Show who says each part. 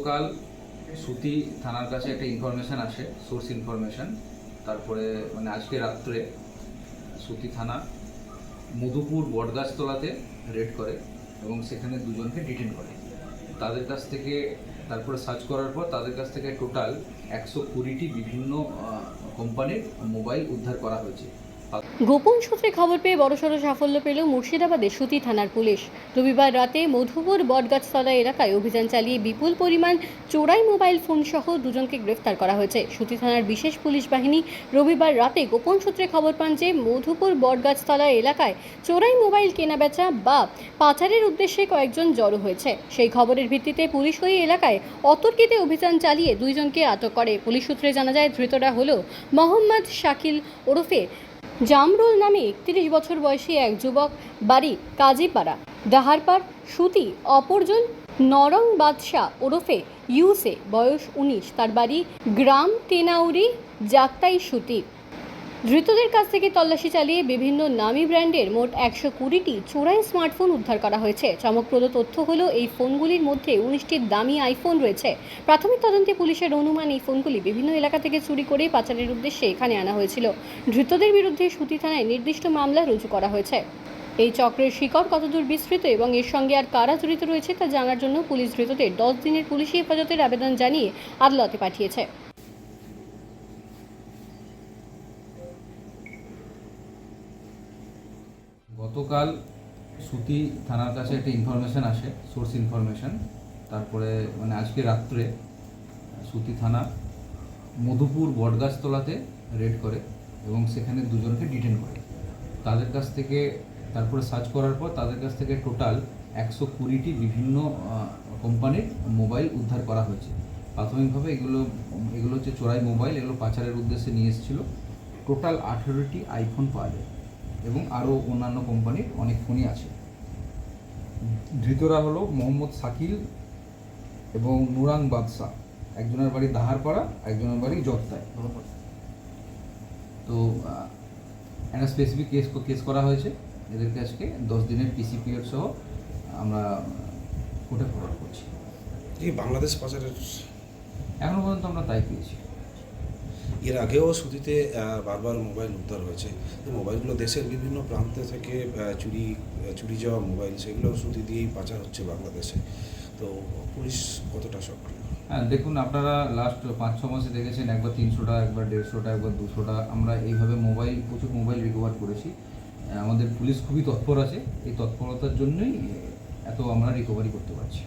Speaker 1: কাল সুতি থানার কাছে একটা ইনফরমেশন আসে, সোর্স ইনফরমেশন। তারপরে আজকে রাত্রে সুতি থানা মধুপুর বটগাছতলাতে রেড করে এবং সেখানে দুজনকে ডিটেন করে। তাদের কাছ থেকে তারপরে সার্চ করার পর তাদের কাছ থেকে টোটাল 120টি বিভিন্ন কোম্পানির মোবাইল উদ্ধার করা হয়েছে।
Speaker 2: গোপন সূত্রে খবর পেয়ে বড়সড় সাফল্য পেল মুর্শিদাবাদের সুতি থানার পুলিশ। রবিবার রাতে মধুপুর বটগাছতলা এলাকায় অভিযান চালিয়ে বিপুল পরিমাণ চোরাই মোবাইল ফোন সহ দুজনকে গ্রেফতার করা হয়েছে। সুতি থানার বিশেষ পুলিশ বাহিনী রবিবার রাতে গোপন সূত্রে খবর পান যে মধুপুর বটগাছতলা এলাকায় চোরাই মোবাইল কেনাবেচা বা পাচারের উদ্দেশ্যে কয়েকজন জড়ো হয়েছে। সেই খবরের ভিত্তিতে পুলিশ ওই এলাকায় অতর্কিতে অভিযান চালিয়ে দুইজনকে আটক করে। পুলিশ সূত্রে জানা যায় ধৃতরা হল মোহাম্মদ শাকিল ওরফে জামরুল নামে 31 বছর বয়সী এক যুবক, বাড়ি কাজীপাড়া ডাহারপাড় সুতি। অপরজন নরং বাদশাহ ওরফে ইউসে, বয়স 19, তার বাড়ি গ্রাম তেনাউরি জাক্তাই সুতি। ধৃতদের কাছ থেকে তল্লাশি চালিয়ে বিভিন্ন নামী ব্র্যান্ডের মোট 120টি চোরাই স্মার্টফোন উদ্ধার করা হয়েছে। চমকপ্রদ তথ্য হলো এই ফোনগুলির মধ্যে 19টির দামি আইফোন রয়েছে। প্রাথমিক তদন্তে পুলিশের অনুমান এই ফোনগুলি বিভিন্ন এলাকা থেকে চুরি করে পাচারের উদ্দেশ্যে এখানে আনা হয়েছিল। ধৃতদের বিরুদ্ধে সুতি থানায় নির্দিষ্ট মামলা রুজু করা হয়েছে। এই চক্রের শিকড় কতদূর বিস্তৃত এবং এর সঙ্গে আর কারা জড়িত রয়েছে তা জানার জন্য পুলিশ ধৃতদের 10 দিনের পুলিশি হেফাজতের আবেদন জানিয়ে আদালতে পাঠিয়েছে।
Speaker 1: গতকাল সুতি থানার কাছে একটা ইনফরমেশন আসে, সোর্স ইনফরমেশন। তারপরে আজকে রাত্রে সুতি থানা মধুপুর বটগাছতলাতে রেড করে এবং সেখানে দুজনকে ডিটেন করে। তাদের কাছ থেকে তারপরে সার্চ করার পর তাদের কাছ থেকে টোটাল 120টি বিভিন্ন কোম্পানির মোবাইল উদ্ধার করা হয়েছে। প্রাথমিকভাবে এগুলো হচ্ছে চোরাই মোবাইল, এগুলো পাচারের উদ্দেশ্যে নিয়ে এসেছিলো। টোটাল 18টি আইফোন পাওয়া যায় এবং আরও অন্যান্য কোম্পানির অনেক ফোনই আছে। ধৃতরা হলো মোহাম্মদ শাকিল এবং নুরাং বাদশাহ, একজনের বাড়ি দাহারপাড়া, একজনের বাড়ি জগতায়। তো একটা স্পেসিফিক কেস করা হয়েছে। এদেরকে আজকে 10 দিনের পিসি পিরিয়ড সহ আমরা কোর্টে ফরওয়ার্ড করছি।
Speaker 3: এই বাংলাদেশ পাচারের
Speaker 1: এখনও পর্যন্ত আমরা তাই পেয়েছি।
Speaker 3: এর আগেও সুতিতে বারবার মোবাইল উদ্ধার হয়েছে। এই মোবাইলগুলো দেশের বিভিন্ন প্রান্ত থেকে চুরি যাওয়া মোবাইল, সেগুলো সুতি দিয়েই পাচার হচ্ছে বাংলাদেশে। তো পুলিশ কতটা সক্রিয়?
Speaker 1: হ্যাঁ, দেখুন, আপনারা লাস্ট 5-6 মাসে দেখেছেন একবার 300টা, একবার 150টা, একবার 200টা আমরা এইভাবে প্রচুর মোবাইল রিকভার করেছি। আমাদের পুলিশ খুবই তৎপর আছে। এই তৎপরতার জন্যই এত আমরা রিকভারি করতে পারছি।